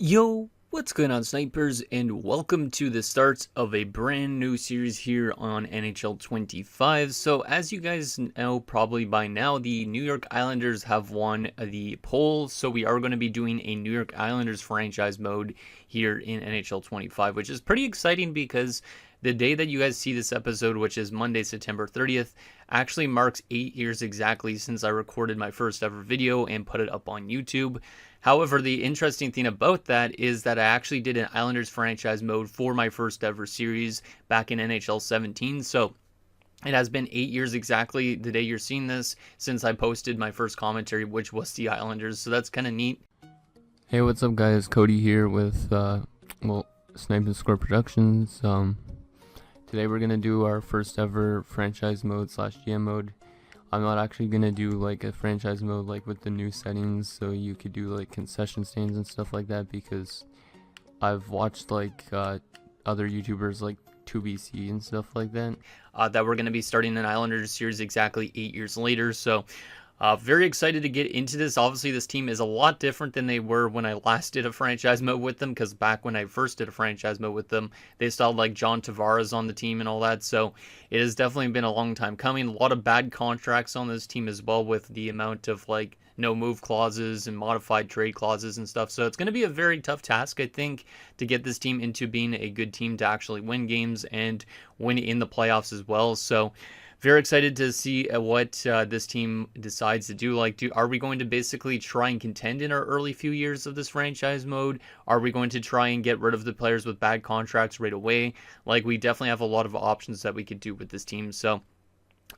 Yo, what's going on, snipers, and welcome to the start of a brand new series here on NHL 25. So as you guys know probably by now, the New York Islanders have won the poll, so we are going to be doing a New York Islanders franchise mode here in NHL 25, which is pretty exciting because the day that you guys see this episode, which is Monday, September 30th, actually marks 8 years exactly since I recorded my first ever video and put it up on YouTube. However, the interesting thing about that is that I actually did an Islanders franchise mode for my first ever series back in NHL 17. So it has been 8 years exactly the day you're seeing this since I posted my first commentary, which was the Islanders. So that's kind of neat. Hey, what's up, guys? Cody here with Snipe and Score Productions. Today we're gonna do our first ever franchise mode / GM mode. I'm not actually gonna do like a franchise mode like with the new settings, so you could do like concession stands and stuff like that, because I've watched like other YouTubers like 2BC and stuff like that. That we're gonna be starting an Islanders series exactly 8 years later. So very excited to get into this. Obviously, this team is a lot different than they were when I last did a franchise mode with them, because back when I first did a franchise mode with them, they still had like John Tavares on the team and all that. So it has definitely been a long time coming. A lot of bad contracts on this team as well, with the amount of like no move clauses and modified trade clauses and stuff. So it's going to be a very tough task, I think, to get this team into being a good team to actually win games and win in the playoffs as well. So very excited to see what this team decides to do. Like, are we going to basically try and contend in our early few years of this franchise mode? Are we going to try and get rid of the players with bad contracts right away? Like, we definitely have a lot of options that we could do with this team. So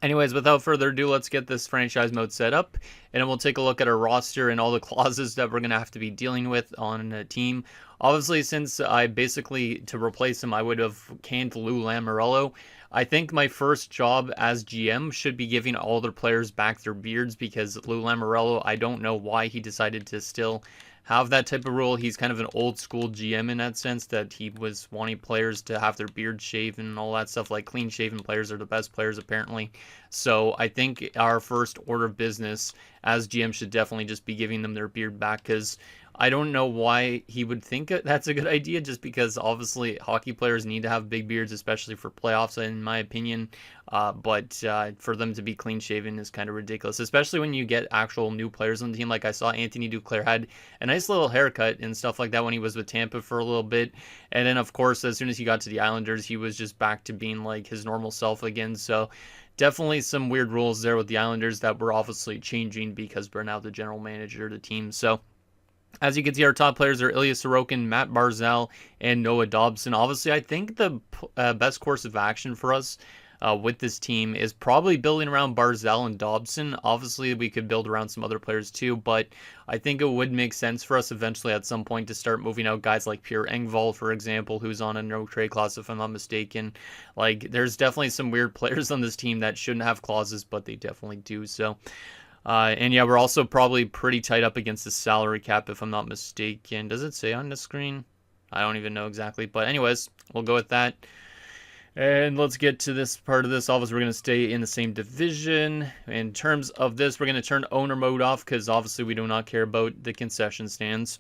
anyways, without further ado, let's get this franchise mode set up, and then we'll take a look at our roster and all the clauses that we're going to have to be dealing with on a team. Obviously, since I basically, to replace him, I would have canned Lou Lamoriello. I think my first job as GM should be giving all their players back their beards, because Lou Lamoriello, I don't know why he decided to still have that type of rule. He's kind of an old school GM in that sense, that he was wanting players to have their beards shaven and all that stuff. Like, clean shaven players are the best players apparently. So I think our first order of business as GM should definitely just be giving them their beard back, because I don't know why he would think that's a good idea, just because obviously hockey players need to have big beards, especially for playoffs, in my opinion. But for them to be clean shaven is kind of ridiculous, especially when you get actual new players on the team. Like, I saw Anthony Duclair had a nice little haircut and stuff like that when he was with Tampa for a little bit. And then, of course, as soon as he got to the Islanders, he was just back to being like his normal self again. So definitely some weird rules there with the Islanders that we're obviously changing because we're now the general manager of the team. So as you can see, our top players are Ilya Sorokin, Matt Barzal, and Noah Dobson. Obviously, I think the best course of action for us with this team is probably building around Barzal and Dobson. Obviously, we could build around some other players too, but I think it would make sense for us eventually at some point to start moving out guys like Pierre Engvall, for example, who's on a no-trade clause, if I'm not mistaken. Like, there's definitely some weird players on this team that shouldn't have clauses, but they definitely do. So and yeah, we're also probably pretty tight up against the salary cap, if I'm not mistaken. Does it say on the screen? I don't even know exactly. But anyways, we'll go with that. And let's get to this part of this. Obviously, we're going to stay in the same division. In terms of this, we're going to turn owner mode off, because obviously we do not care about the concession stands.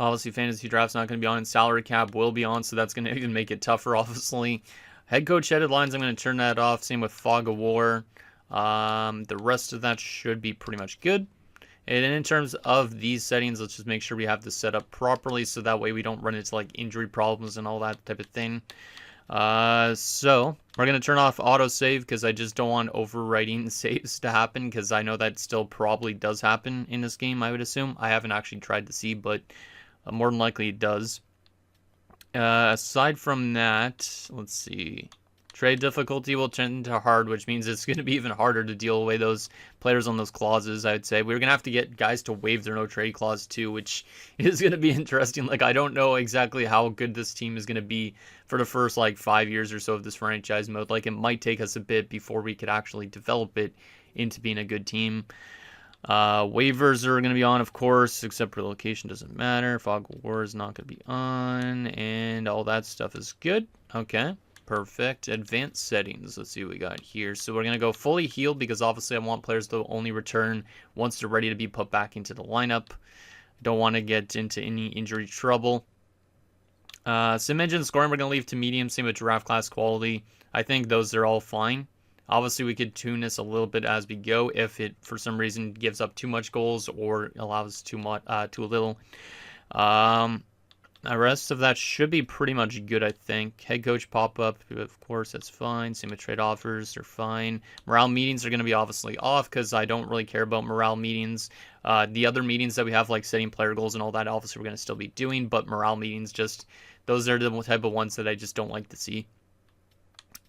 Obviously, fantasy draft's not going to be on, and salary cap will be on, so that's going to even make it tougher, obviously. Head coach headed lines, I'm going to turn that off. Same with fog of war. The rest of that should be pretty much good. And in terms of these settings, let's just make sure we have this set up properly, so that way we don't run into like injury problems and all that type of thing. So we're going to turn off autosave, because I just don't want overwriting saves to happen, because I know that still probably does happen in this game, I would assume. I haven't actually tried to see, but more than likely it does. Aside from that, let's see. Trade difficulty will turn to hard, which means it's going to be even harder to deal away those players on those clauses, I would say. We're going to have to get guys to waive their no-trade clause too, which is going to be interesting. Like, I don't know exactly how good this team is going to be for the first, like, 5 years or so of this franchise mode. Like, it might take us a bit before we could actually develop it into being a good team. Waivers are going to be on, of course, except relocation doesn't matter. Fog of War is not going to be on, and all that stuff is good. Okay. Perfect. Advanced settings. Let's see what we got here. So we're going to go fully healed, because obviously I want players to only return once they're ready to be put back into the lineup. Don't want to get into any injury trouble. Sim engine scoring, we're going to leave to medium. Same with draft class quality. I think those are all fine. Obviously, we could tune this a little bit as we go if it, for some reason, gives up too much goals or allows too little. The rest of that should be pretty much good, I think. Head coach pop-up, of course, that's fine. Same with trade offers, are fine. Morale meetings are going to be obviously off because I don't really care about morale meetings. The other meetings that we have, like setting player goals and all that, obviously we're going to still be doing, but morale meetings, just those are the type of ones that I just don't like to see.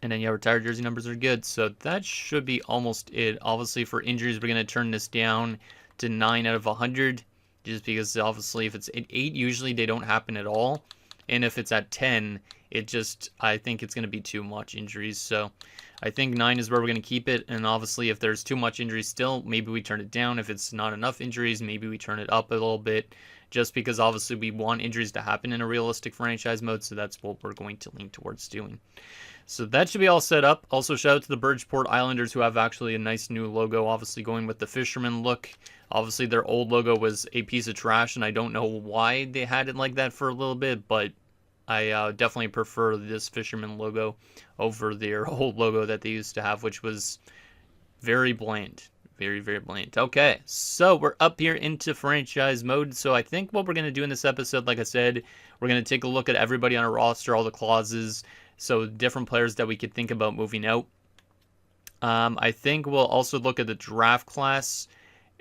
And then, yeah, retired jersey numbers are good. So that should be almost it. Obviously, for injuries, we're going to turn this down to 9 out of 100. Just because, obviously, if it's at 8, usually they don't happen at all. And if it's at 10, I think it's going to be too much injuries. So I think 9 is where we're going to keep it. And obviously, if there's too much injuries still, maybe we turn it down. If it's not enough injuries, maybe we turn it up a little bit. Just because, obviously, we want injuries to happen in a realistic franchise mode. So that's what we're going to lean towards doing. So that should be all set up. Also, shout out to the Bridgeport Islanders who have actually a nice new logo, obviously going with the fisherman look. Obviously, their old logo was a piece of trash, and I don't know why they had it like that for a little bit, but I definitely prefer this fisherman logo over their old logo that they used to have, which was very bland. Very, very bland. Okay, so we're up here into franchise mode. So I think what we're going to do in this episode, like I said, we're going to take a look at everybody on our roster, all the clauses, so different players that we could think about moving out. I think we'll also look at the draft class,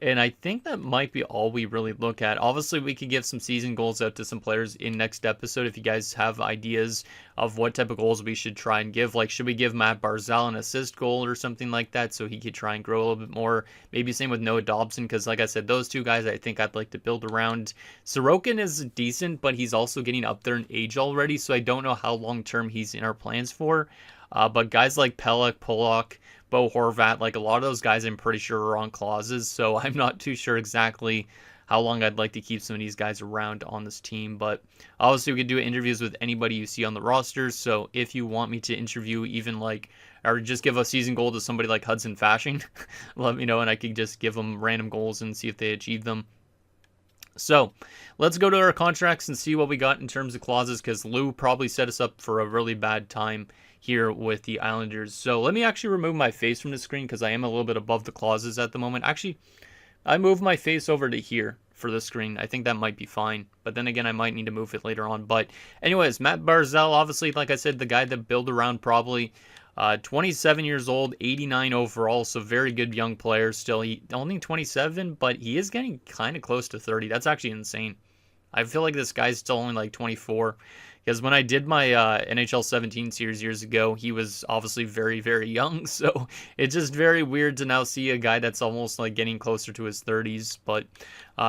and I think that might be all we really look at. Obviously, we could give some season goals out to some players in next episode if you guys have ideas of what type of goals we should try and give. Like, should we give Matt Barzal an assist goal or something like that so he could try and grow a little bit more? Maybe same with Noah Dobson, because like I said, those two guys I think I'd like to build around. Sorokin is decent, but he's also getting up there in age already, so I don't know how long-term he's in our plans for. But guys like Pelech, Pollock, Bo Horvat, like a lot of those guys I'm pretty sure are on clauses, so I'm not too sure exactly how long I'd like to keep some of these guys around on this team. But obviously we could do interviews with anybody you see on the roster, so if you want me to interview even like, or just give a season goal to somebody like Hudson Fasching, let me know and I could just give them random goals and see if they achieve them. So let's go to our contracts and see what we got in terms of clauses, because Lou probably set us up for a really bad time here with the Islanders. So let me actually remove my face from the screen because I am a little bit above the clauses at the moment. Actually, I move my face over to here for the screen. I think that might be fine. But then again, I might need to move it later on. But anyways, Matt Barzal, obviously, like I said, the guy that build around probably 27 years old, 89 overall, so very good young player still. He only 27, but he is getting kind of close to 30. That's actually insane. I feel like this guy's still only like 24. Because when I did my NHL 17 series years ago, he was obviously very, very young. So it's just very weird to now see a guy that's almost like getting closer to his 30s. But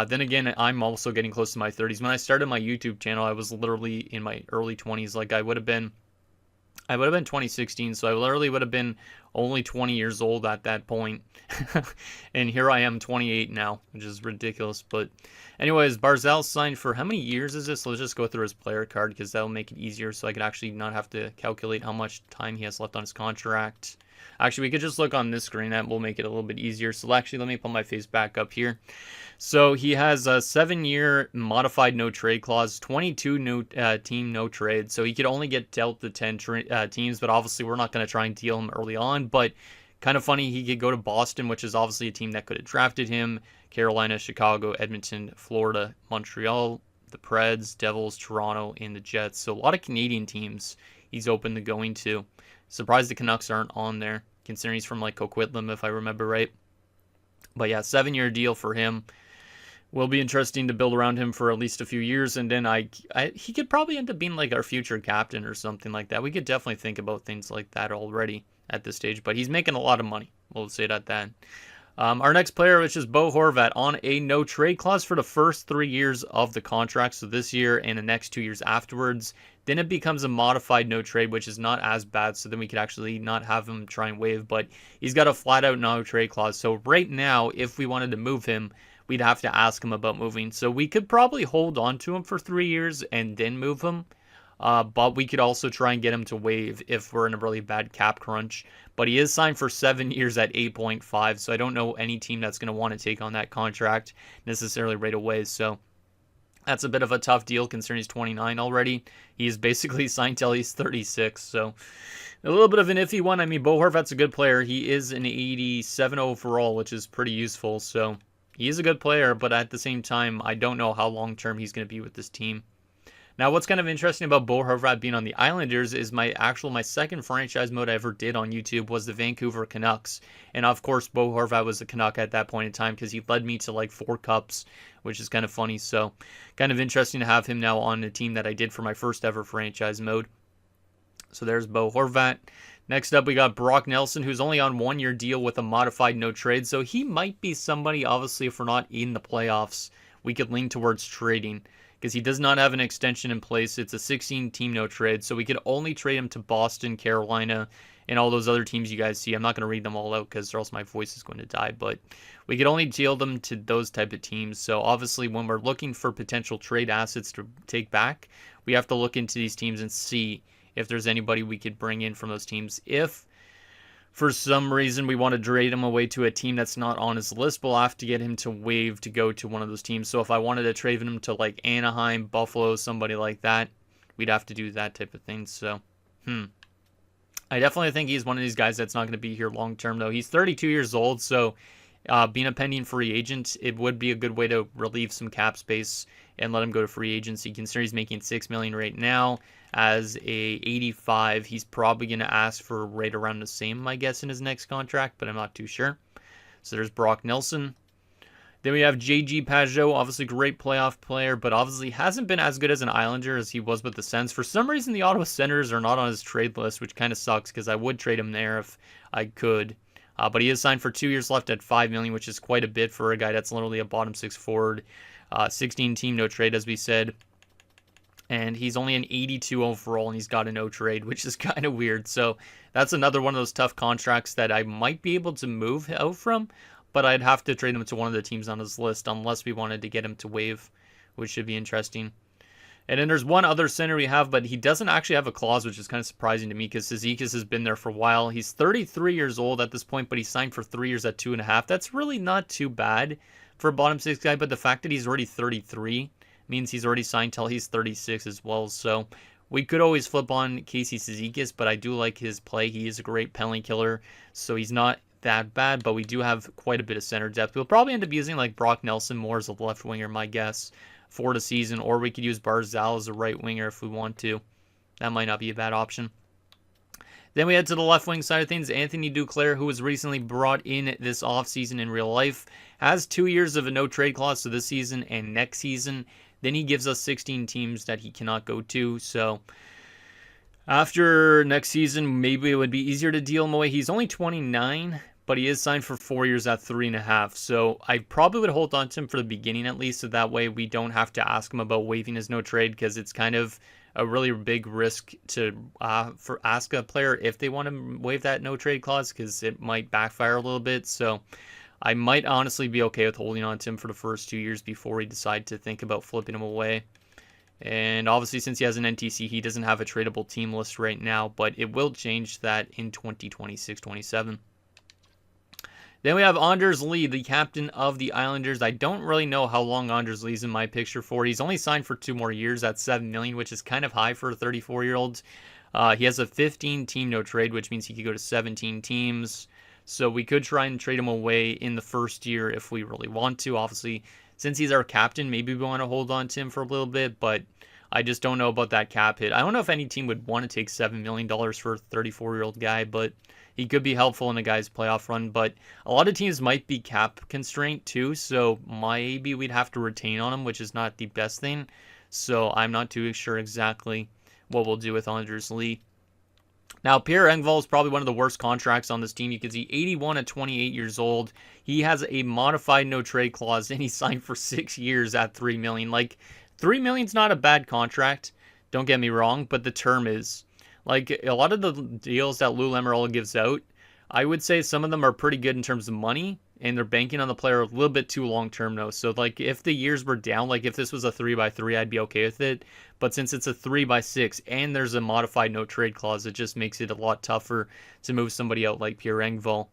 then again, I'm also getting close to my 30s. When I started my YouTube channel, I was literally in my early 20s. Like I would have been 2016, so I literally would have been only 20 years old at that point. And here I am 28 now, which is ridiculous. But anyways, Barzal signed for how many years is this? Let's just go through his player card because that'll make it easier so I could actually not have to calculate how much time he has left on his contract. Actually, we could just look on this screen. That will make it a little bit easier. So actually, let me put my face back up here. So he has a 7-year modified no trade clause, 22 team no trade. So he could only get dealt the 10 teams, but obviously we're not going to try and deal him early on. But kind of funny, he could go to Boston, which is obviously a team that could have drafted him. Carolina, Chicago, Edmonton, Florida, Montreal, the Preds, Devils, Toronto, and the Jets. So a lot of Canadian teams he's open to going to. Surprised the Canucks aren't on there, considering he's from like Coquitlam, if I remember right. But yeah, 7-year deal for him. Will be interesting to build around him for at least a few years, and then he could probably end up being like our future captain or something like that. We could definitely think about things like that already at this stage, but he's making a lot of money. We'll say it at that. Our next player, which is Bo Horvat, on a no trade clause for the first 3 years of the contract, so this year and the next 2 years afterwards. Then it becomes a modified no trade, which is not as bad, so then we could actually not have him try and waive, but he's got a flat out no trade clause. So right now, if we wanted to move him, we'd have to ask him about moving. So we could probably hold on to him for 3 years and then move him. But we could also try and get him to waive if we're in a really bad cap crunch. But he is signed for 7 years at 8.5, so I don't know any team that's going to want to take on that contract necessarily right away. So That's a bit of a tough deal considering he's 29 already. He's basically signed till he's 36, so a little bit of an iffy one. I mean, Bo Horvat's a good player. He is an 87 overall, which is pretty useful, so he is a good player, but at the same time, I don't know how long-term he's going to be with this team. Now, what's kind of interesting about Bo Horvat being on the Islanders is my second franchise mode I ever did on YouTube was the Vancouver Canucks. And of course, Bo Horvat was a Canuck at that point in time because he led me to like 4 cups, which is kind of funny. So kind of interesting to have him now on the team that I did for my first ever franchise mode. So there's Bo Horvat. Next up, we got Brock Nelson, who's only on 1-year deal with a modified no trade. So he might be somebody, obviously, if we're not in the playoffs, we could lean towards trading because he does not have an extension in place. It's a 16-team no trade, so we could only trade him to Boston, Carolina, and all those other teams you guys see. I'm not going to read them all out because or else my voice is going to die, but we could only deal them to those type of teams. So obviously when we're looking for potential trade assets to take back, we have to look into these teams and see if there's anybody we could bring in from those teams. If for some reason we want to trade him away to a team that's not on his list, we'll have to get him to waive to go to one of those teams. So if I wanted to trade him to like Anaheim, Buffalo, somebody like that, we'd have to do that type of thing. So, I definitely think he's one of these guys that's not going to be here long term, though. He's 32 years old, so being a pending free agent, it would be a good way to relieve some cap space and let him go to free agency. Considering he's making $6 million right now as a 85, he's probably going to ask for right around the same, I guess, in his next contract, but I'm not too sure. So there's Brock Nelson. Then we have J.G. Pageau, obviously great playoff player, but obviously hasn't been as good as an Islander as he was with the Sens. For some reason, the Ottawa Senators are not on his trade list, which kind of sucks because I would trade him there if I could. But he is signed for 2 years left at $5 million, which is quite a bit for a guy that's literally a bottom 6 forward. 16-team no trade, as we said. And he's only an 82 overall, and he's got a no trade, which is kind of weird. So that's another one of those tough contracts that I might be able to move out from, but I'd have to trade him to one of the teams on his list unless we wanted to get him to waive, which should be interesting. And then there's one other center we have, but he doesn't actually have a clause, which is kind of surprising to me because Cizikas has been there for a while. He's 33 years old at this point, but he signed for 3 years at 2.5. That's really not too bad for a bottom 6 guy, but the fact that he's already 33 means he's already signed till he's 36 as well. So we could always flip on Casey Cizikas, but I do like his play. He is a great penalty killer, so he's not that bad, but we do have quite a bit of center depth. We'll probably end up using like Brock Nelson more as a left winger, my guess, for the season, or we could use Barzal as a right winger if we want to. That might not be a bad option. Then we head to the left wing side of things. Anthony Duclair, who was recently brought in this offseason in real life, has 2 years of a no-trade clause, so this season and next season. Then he gives us 16 teams that he cannot go to, so after next season, maybe it would be easier to deal him away. He's only 29, but he is signed for 4 years at 3.5. So I probably would hold on to him for the beginning at least, so that way we don't have to ask him about waiving his no trade because it's kind of a really big risk to ask a player if they want to waive that no trade clause because it might backfire a little bit. So I might honestly be okay with holding on to him for the first 2 years before we decide to think about flipping him away. And obviously, since he has an NTC, he doesn't have a tradable team list right now, but it will change that in 2026-27. Then we have Anders Lee, the captain of the Islanders. I don't really know how long Anders Lee's in my picture for. He's only signed for 2 more years at $7 million, which is kind of high for a 34-year-old. He has a 15-team no trade, which means he could go to 17 teams. So we could try and trade him away in the first year if we really want to. Obviously, since he's our captain, maybe we want to hold on to him for a little bit, but I just don't know about that cap hit. I don't know if any team would want to take $7 million for a 34-year-old guy, but he could be helpful in a guy's playoff run. But a lot of teams might be cap constraint too, so maybe we'd have to retain on him, which is not the best thing. So I'm not too sure exactly what we'll do with Anders Lee. Now, Pierre Engvall is probably one of the worst contracts on this team. You can see 81 at 28 years old. He has a modified no-trade clause, and he signed for 6 years at $3 million. Like, $3 million's not a bad contract, don't get me wrong, but the term is. Like, a lot of the deals that Lou Lamoriello gives out, I would say some of them are pretty good in terms of money, and they're banking on the player a little bit too long-term, though. So, like, if the years were down, like, if this was a 3x3, I'd be okay with it. But since it's a 3x6 and there's a modified no-trade clause, it just makes it a lot tougher to move somebody out like Pierre Engvall.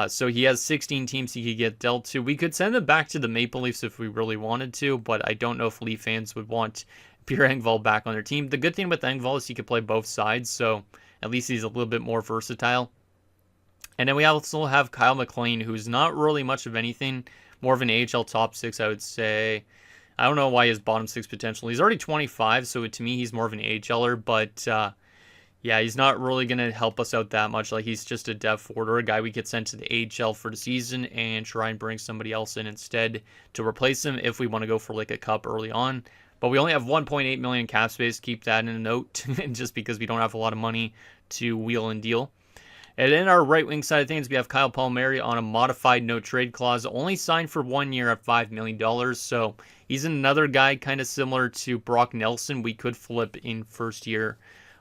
So he has 16 teams he could get dealt to. We could send him back to the Maple Leafs if we really wanted to, but I don't know if Leaf fans would want Pierre Engvall back on their team. The good thing with Engvall is he could play both sides, so at least he's a little bit more versatile. And then we also have Kyle McLean, who's not really much of anything, more of an AHL top six, I would say. I don't know why he has bottom six potential. He's already 25, so to me, he's more of an AHLer, but yeah, he's not really going to help us out that much. Like, he's just a depth forward or a guy we get sent to the AHL for the season and try and bring somebody else in instead to replace him if we want to go for like a cup early on. But we only have 1.8 million cap space. Keep that in a note, just because we don't have a lot of money to wheel and deal. And in our right wing side of things, we have Kyle Palmieri on a modified no trade clause, only signed for 1 year at $5 million. So he's another guy kind of similar to Brock Nelson we could flip in first year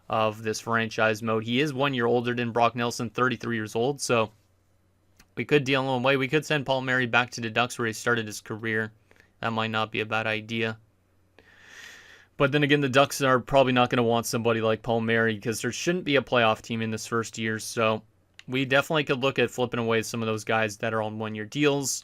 of this franchise mode. He is 1 year older than Brock Nelson, 33 years old. So we could deal him away. We could send Palmieri back to the Ducks where he started his career. That might not be a bad idea. But then again, the Ducks are probably not going to want somebody like Palmieri because there shouldn't be a playoff team in this first year. So we definitely could look at flipping away some of those guys that are on 1 year deals.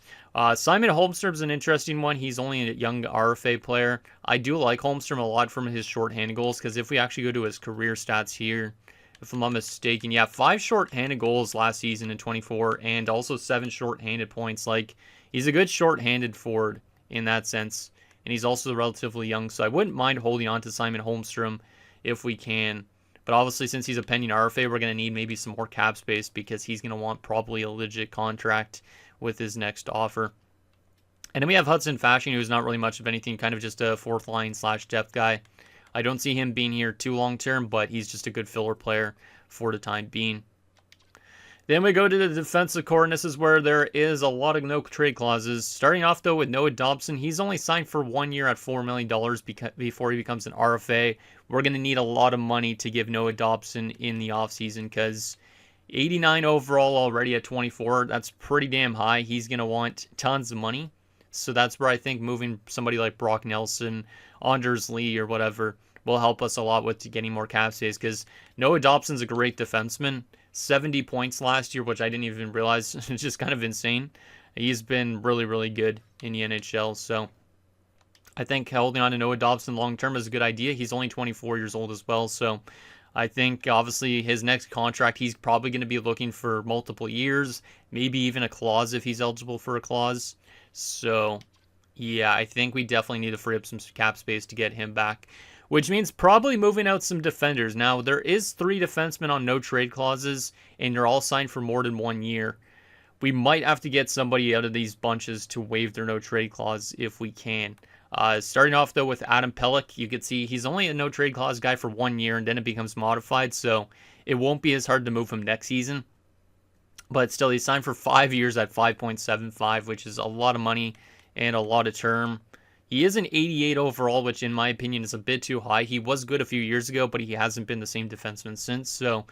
Simon Holmstrom's an interesting one. He's only a young RFA player. I do like Holmstrom a lot from his shorthanded goals because if we actually go to his career stats here, if I'm not mistaken, yeah, 5 shorthanded goals last season in 24 and also 7 shorthanded points. Like, he's a good shorthanded forward in that sense. And he's also relatively young, so I wouldn't mind holding on to Simon Holmstrom if we can. But obviously, since he's a pending RFA, we're going to need maybe some more cap space because he's going to want probably a legit contract with his next offer. And then we have Hudson Fasching, who's not really much of anything, kind of just a fourth line / depth guy. I don't see him being here too long term, but he's just a good filler player for the time being. Then we go to the defensive core, and this is where there is a lot of no trade clauses. Starting off, though, with Noah Dobson. He's only signed for 1 year at $4 million before he becomes an RFA. We're going to need a lot of money to give Noah Dobson in the offseason because 89 overall already at 24. That's pretty damn high. He's going to want tons of money. So that's where I think moving somebody like Brock Nelson, Anders Lee, or whatever will help us a lot with getting more cap space because Noah Dobson's a great defenseman. 70 points last year, which I didn't even realize. It's just kind of insane. He's been really, really good in the NHL. So I think holding on to Noah Dobson long term is a good idea. He's only 24 years old as well. So I think obviously his next contract, he's probably going to be looking for multiple years, maybe even a clause if he's eligible for a clause. So yeah, I think we definitely need to free up some cap space to get him back, which means probably moving out some defenders. Now, there is 3 defensemen on no trade clauses, and they're all signed for more than 1 year. We might have to get somebody out of these bunches to waive their no trade clause if we can. Starting off, though, with Adam Pelech, you can see he's only a no trade clause guy for 1 year, and then it becomes modified, so it won't be as hard to move him next season. But still, he's signed for 5 years at 5.75, which is a lot of money and a lot of term. He is an 88 overall, which in my opinion is a bit too high. He was good a few years ago, but he hasn't been the same defenseman since. So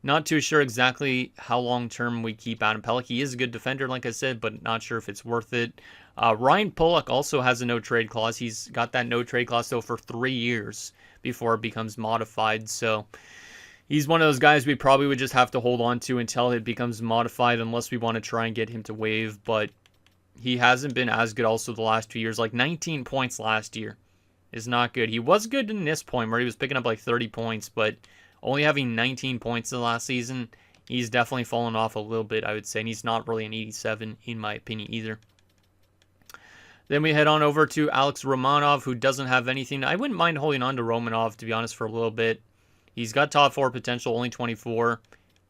not too sure exactly how long-term we keep Adam Pelech. He is a good defender, like I said, but not sure if it's worth it. Ryan Pulock also has a no-trade clause. He's got that no-trade clause, though, for 3 years before it becomes modified. So he's one of those guys we probably would just have to hold on to until it becomes modified unless we want to try and get him to waive. But he hasn't been as good also the last 2 years. Like 19 points last year is not good. He was good in this point where he was picking up like 30 points, but only having 19 points in the last season, he's definitely fallen off a little bit, I would say. And he's not really an 87 in my opinion either. Then we head on over to Alex Romanov, who doesn't have anything. I wouldn't mind holding on to Romanov, to be honest, for a little bit. He's got top 4 potential, only 24.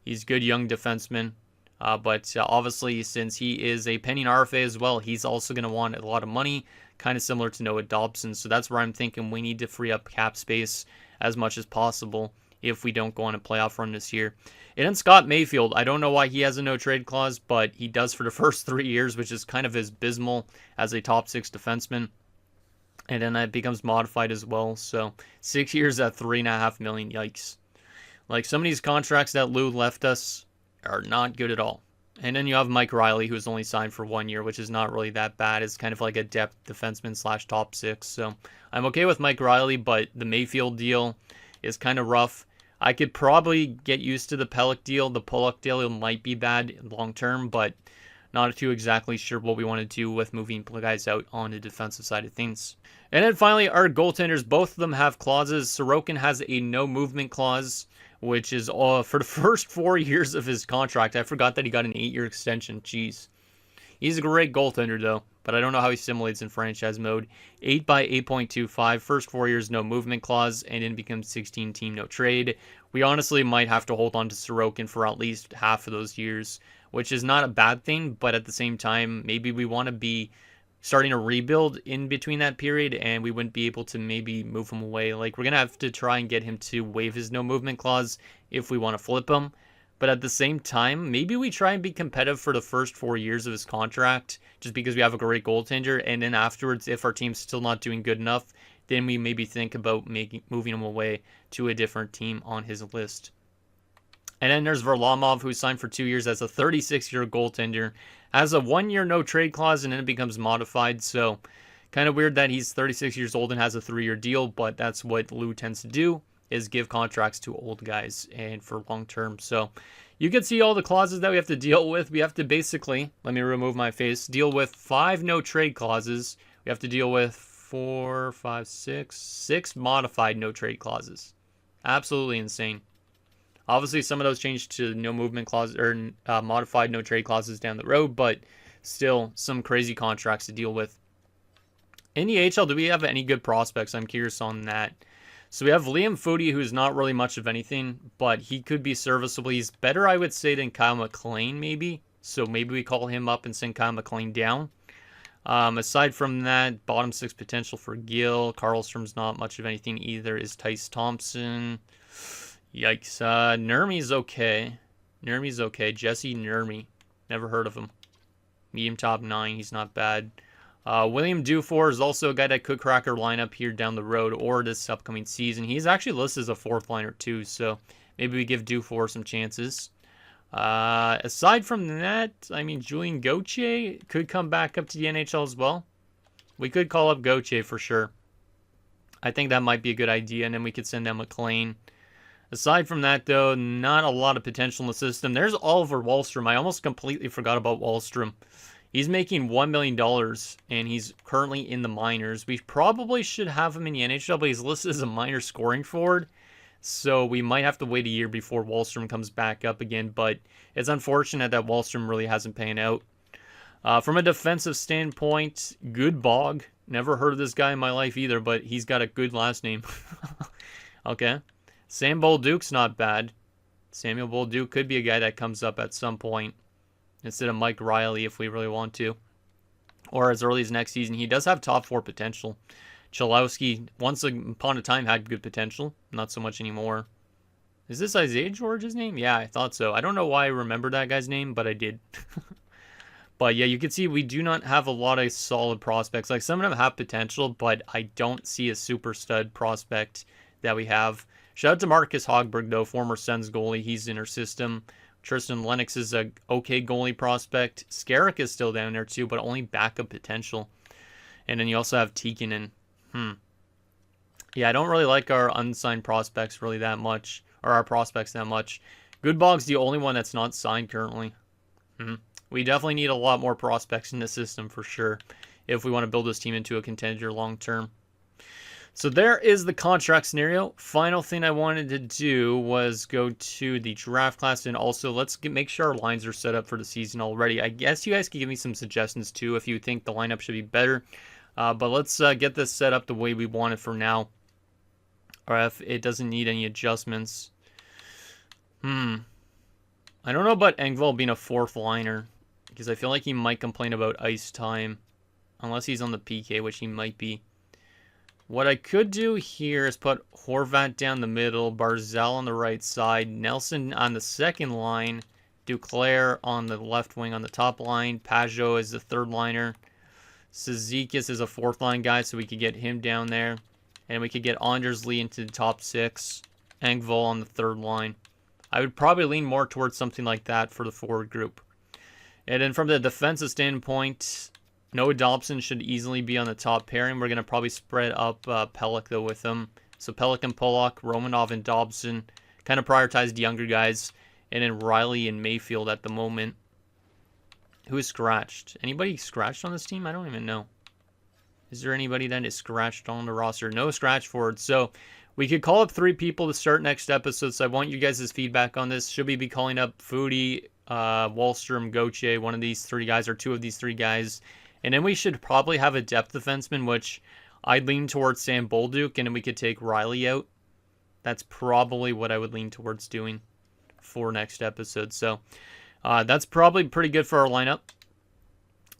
He's good young defenseman. But obviously, since he is a pending RFA as well, he's also going to want a lot of money, kind of similar to Noah Dobson. So that's where I'm thinking we need to free up cap space as much as possible if we don't go on a playoff run this year. And then Scott Mayfield, I don't know why he has a no-trade clause, but he does for the first 3 years, which is kind of abysmal as a top 6 defenseman. And then that becomes modified as well. So 6 years at $3.5 million, yikes. Like some of these contracts that Lou left us are not good at all. And then you have Mike Riley, who's only signed for 1 year, which is not really that bad. It's kind of like a depth defenseman / top 6. So I'm okay with Mike Riley, but the Mayfield deal is kind of rough. I could probably get used to the Pelech deal. The Pollock deal might be bad long term, but not too exactly sure what we want to do with moving guys out on the defensive side of things. And then finally, our goaltenders, both of them have clauses. Sorokin has a no movement clause, which is for the first 4 years of his contract. I forgot that he got an 8-year extension. Jeez. He's a great goaltender, though, but I don't know how he simulates in franchise mode. 8 by 8.25, first 4 years, no movement clause, and then becomes 16 team, no trade. We honestly might have to hold on to Sorokin for at least half of those years, which is not a bad thing, but at the same time, maybe we want to be starting a rebuild in between that period, and we wouldn't be able to maybe move him away. Like, we're going to have to try and get him to waive his no movement clause if we want to flip him. But at the same time, maybe we try and be competitive for the first 4 years of his contract just because we have a great goaltender. And then afterwards, if our team's still not doing good enough, then we maybe think about moving him away to a different team on his list. And then there's Varlamov, who signed for 2 years as a 36-year goaltender, has a 1-year no trade clause, and then it becomes modified. So kind of weird that he's 36 years old and has a 3-year deal, but that's what Lou tends to do, is give contracts to old guys and for long term. So you can see all the clauses that we have to deal with. We have to basically, let me remove my face, deal with 5 no trade clauses. We have to deal with 6 modified no trade clauses. Absolutely insane. Obviously, some of those changed to no movement clauses or modified no trade clauses down the road, but still some crazy contracts to deal with. In the AHL, do we have any good prospects? I'm curious on that. So we have Liam Foudy, who's not really much of anything, but he could be serviceable. He's better, I would say, than Kyle McLean, maybe. So maybe we call him up and send Kyle McLean down. Aside from that, bottom 6 potential for Gill. Karlstrom's not much of anything either. Is Tice Thompson. Yikes. Nurmi's okay. Jesse Nurmi. Never heard of him. Medium top 9. He's not bad. William Dufour is also a guy that could crack our lineup here down the road or this upcoming season. He's actually listed as a 4th liner too, so maybe we give Dufour some chances. Aside from that, I mean, Julian Gauthier could come back up to the NHL as well. We could call up Gauthier for sure. I think that might be a good idea, and then we could send down McLean. Aside from that, though, not a lot of potential in the system. There's Oliver Wahlstrom. I almost completely forgot about Wahlstrom. He's making $1 million, and he's currently in the minors. We probably should have him in the NHL, but he's listed as a minor scoring forward. So we might have to wait a year before Wahlstrom comes back up again. But it's unfortunate that Wahlstrom really hasn't panned out. From a defensive standpoint, Goodbog. Never heard of this guy in my life either, but he's got a good last name. Okay. Sam Bolduc's not bad. Samuel Bolduc could be a guy that comes up at some point instead of Mike Riley if we really want to. Or as early as next season. He does have top 4 potential. Chalowski, once upon a time, had good potential. Not so much anymore. Is this Isaiah George's name? Yeah, I thought so. I don't know why I remember that guy's name, but I did. But yeah, you can see we do not have a lot of solid prospects. Like, some of them have potential, but I don't see a super stud prospect that we have. Shout out to Marcus Hogberg, though, former Sens goalie. He's in our system. Tristan Lennox is a okay goalie prospect. Skarek is still down there, too, but only backup potential. And then you also have Tikkanen. Yeah, I don't really like our unsigned prospects really that much, or our prospects that much. Goodbog's the only one that's not signed currently. We definitely need a lot more prospects in the system for sure if we want to build this team into a contender long term. So there is the contract scenario. Final thing I wanted to do was go to the draft class, and also let's make sure our lines are set up for the season already. I guess you guys can give me some suggestions too if you think the lineup should be better. But let's get this set up the way we want it for now, or if it doesn't need any adjustments. I don't know about Engvall being a 4th liner, because I feel like he might complain about ice time, unless he's on the PK, which he might be. What I could do here is put Horvat down the middle, Barzal on the right side, Nelson on the second line, Duclair on the left wing on the top line, Pajot is the 3rd liner, Cizikas is a 4th line guy, so we could get him down there, and we could get Anders Lee into the top 6, Engvall on the 3rd line. I would probably lean more towards something like that for the forward group. And then from the defensive standpoint, Noah Dobson should easily be on the top pairing. We're going to probably spread up Pelech, though, with him. So Pelech and Pollock, Romanov and Dobson. kind of prioritized younger guys. And then Riley and Mayfield at the moment. Who is scratched? Anybody scratched on this team? I don't even know. Is there anybody that is scratched on the roster? No scratch forwards. So we could call up 3 people to start next episode. So I want you guys' feedback on this. Should we be calling up Foodie, Wallstrom, Gauthier, one of these 3 guys, or 2 of these 3 guys? And then we should probably have a depth defenseman, which I'd lean towards Sam Bolduc, and then we could take Riley out. That's probably what I would lean towards doing for next episode. So that's probably pretty good for our lineup.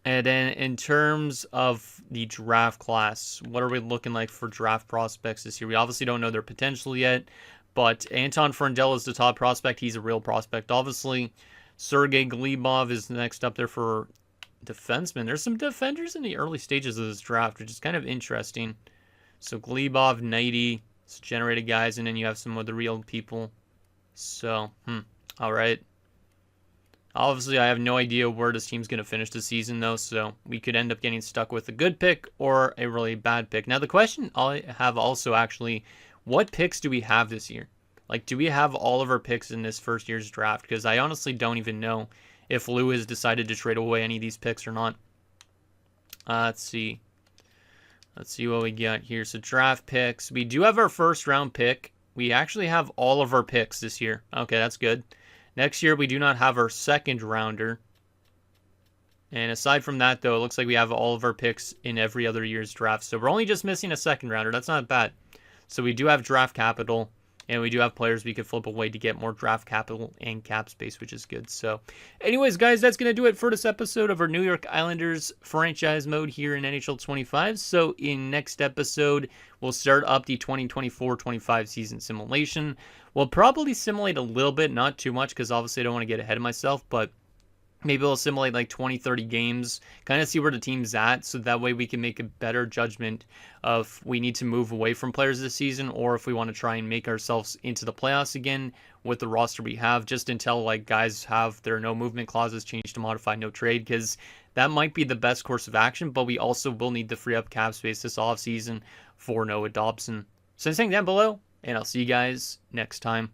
And then in terms of the draft class, what are we looking like for draft prospects this year? We obviously don't know their potential yet, but Anton Frandel is the top prospect. He's a real prospect. Obviously, Sergei Glebov is next up there for defenseman. There's some defenders in the early stages of this draft, which is kind of interesting. So Glebov, Knighty, generated guys, and then you have some other real people. So, all right. Obviously, I have no idea where this team's going to finish the season, though, so we could end up getting stuck with a good pick or a really bad pick. Now, the question I have also, actually, what picks do we have this year? Like, do we have all of our picks in this first year's draft? Because I honestly don't even know if Lou has decided to trade away any of these picks or not. Let's see. Let's see what we got here. So, draft picks. We do have our first round pick. We actually have all of our picks this year. Okay, that's good. Next year, we do not have our second rounder. And aside from that, though, it looks like we have all of our picks in every other year's draft. So we're only just missing a second rounder. That's not bad. So we do have draft capital, and we do have players we could flip away to get more draft capital and cap space, which is good. So anyways, guys, that's going to do it for this episode of our New York Islanders franchise mode here in NHL 25. So in next episode, we'll start up the 2024-25 season simulation. We'll probably simulate a little bit, not too much, because obviously I don't want to get ahead of myself, but maybe we'll simulate like 20, 30 games, kind of see where the team's at, so that way we can make a better judgment of we need to move away from players this season, or if we want to try and make ourselves into the playoffs again with the roster we have, just until like guys have their no movement clauses changed to modify no trade, because that might be the best course of action, but we also will need to free up cap space this offseason for Noah Dobson. So anything down below, and I'll see you guys next time.